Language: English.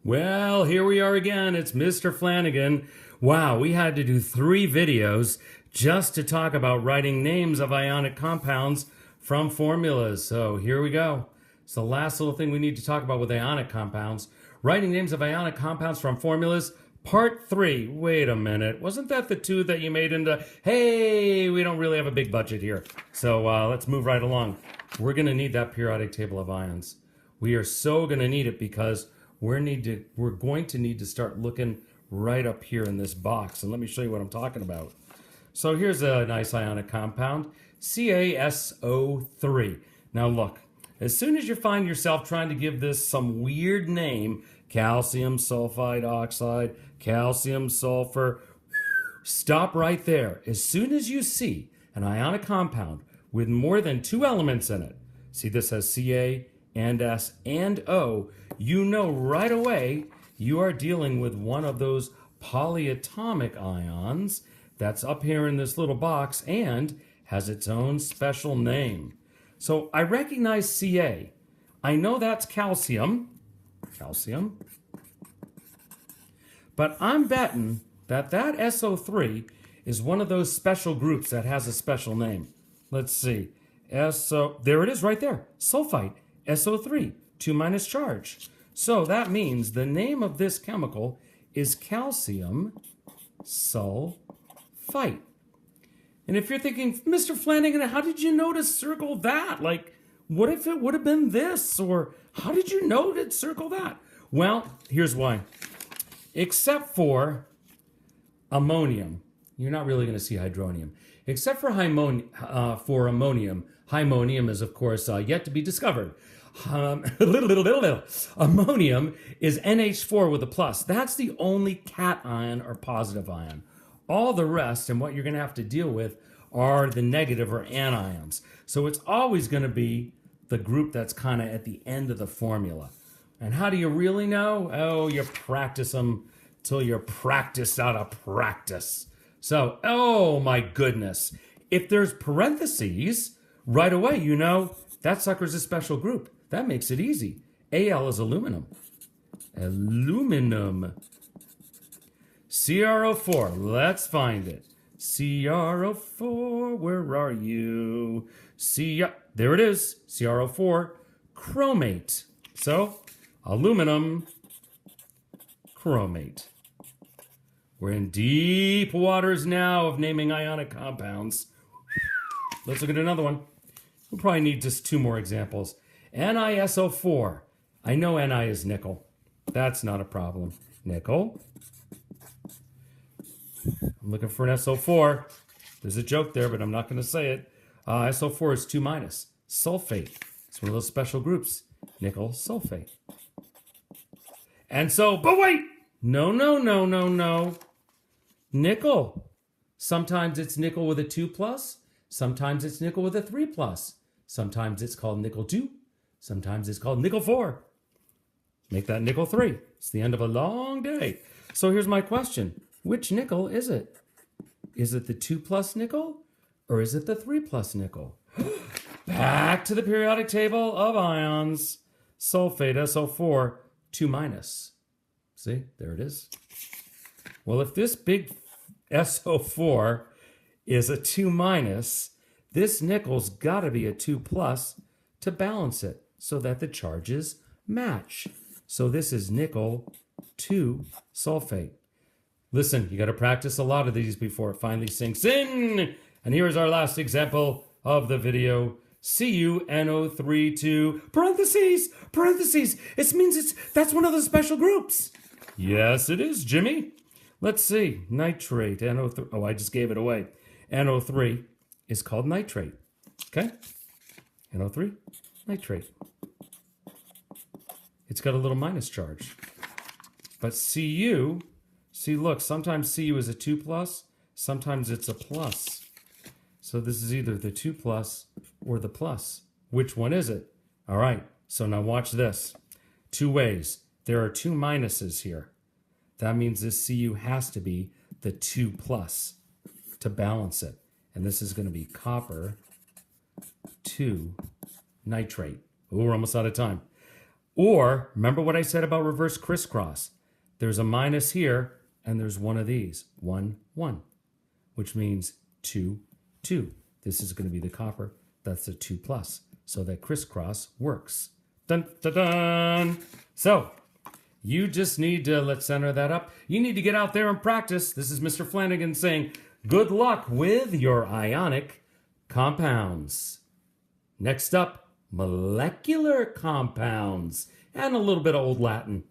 Well, here we are again. It's Mr. Flanagan. Wow, we had to do 3 videos just to talk about writing names of ionic compounds from formulas. So here we go. It's the last little thing we need to talk about with ionic compounds. Writing names of ionic compounds from formulas, part 3. Wait a minute. Wasn't that the 2 that you made into, hey, we don't really have a big budget here. So let's move right along. We're going to need that periodic table of ions. We are so going to need it because we're going to need to start looking right up here in this box. And let me show you what I'm talking about. So here's a nice ionic compound, CaSO3. Now look, as soon as you find yourself trying to give this some weird name, calcium sulfide oxide, calcium sulfur, stop right there. As soon as you see an ionic compound with more than 2 elements in it, see this has Ca and S and O, you know right away you are dealing with one of those polyatomic ions that's up here in this little box and has its own special name. So I recognize Ca. I know that's calcium. But I'm betting that that SO3 is one of those special groups that has a special name. Let's see. There it is right there. Sulfite, SO3, 2- charge. So that means the name of this chemical is calcium sulfite. And if you're thinking, Mr. Flanagan, how did you know to circle that? Like, what if it would have been this? Or how did you know to circle that? Well, here's why. Except for ammonium, you're not really going to see hydronium. Except for ammonium, hymonium is, of course, yet to be discovered. Ammonium is NH4 with a plus. That's the only cation or positive ion. All the rest and what you're going to have to deal with are the negative or anions. So it's always going to be the group that's kind of at the end of the formula. And how do you really know? Oh, you practice them till you're practiced out of practice. So, oh my goodness. If there's parentheses, right away you know that sucker's a special group. That makes it easy. Al is aluminum. Aluminum. CrO4, let's find it. CrO4, where are you? There it is, CrO4, chromate. So, aluminum, chromate. We're in deep waters now of naming ionic compounds. Let's look at another one. We'll probably need just 2 more examples. NiSO4. I know Ni is nickel. That's not a problem. Nickel. I'm looking for an SO4. There's a joke there, but I'm not going to say it. SO4 is 2-. Sulfate. It's one of those special groups. Nickel sulfate. And so, but wait! No. Nickel. Sometimes it's nickel with a 2+. Sometimes it's nickel with a 3+. Sometimes it's called nickel 2. Sometimes it's called nickel 4. Make that nickel 3. It's the end of a long day. So here's my question. Which nickel is it? Is it the 2+ nickel or is it the 3+ nickel? Back to the periodic table of ions. Sulfate, SO4, 2-. See, there it is. Well, if this big SO4 is a 2-, this nickel's got to be a 2+ to balance it so that the charges match. So this is nickel 2 sulfate. Listen, you got to practice a lot of these before it finally sinks in. And here's our last example of the video. CuNO32, parentheses. It means that's one of the special groups. Yes, it is, Jimmy. Let's see. Nitrate, NO3. Oh, I just gave it away. NO3 is called nitrate. Okay? NO3, nitrate. It's got a little minus charge. But Cu, see, look, sometimes Cu is a 2+, sometimes it's a plus. So this is either the 2+ or the plus. Which one is it? All right, so now watch this. 2 ways. There are 2 minuses here. That means this Cu has to be the 2+ to balance it. And this is going to be copper 2 nitrate. Oh, we're almost out of time. Or, remember what I said about reverse crisscross? There's a minus here, and there's one of these. 1, 1, which means 2, 2. This is going to be the copper. That's a 2 plus. So that crisscross works. Dun, dun, dun. So, you just need to, let's center that up. You need to get out there and practice. This is Mr. Flanagan saying, good luck with your ionic compounds. Next up, molecular compounds and a little bit of Old Latin.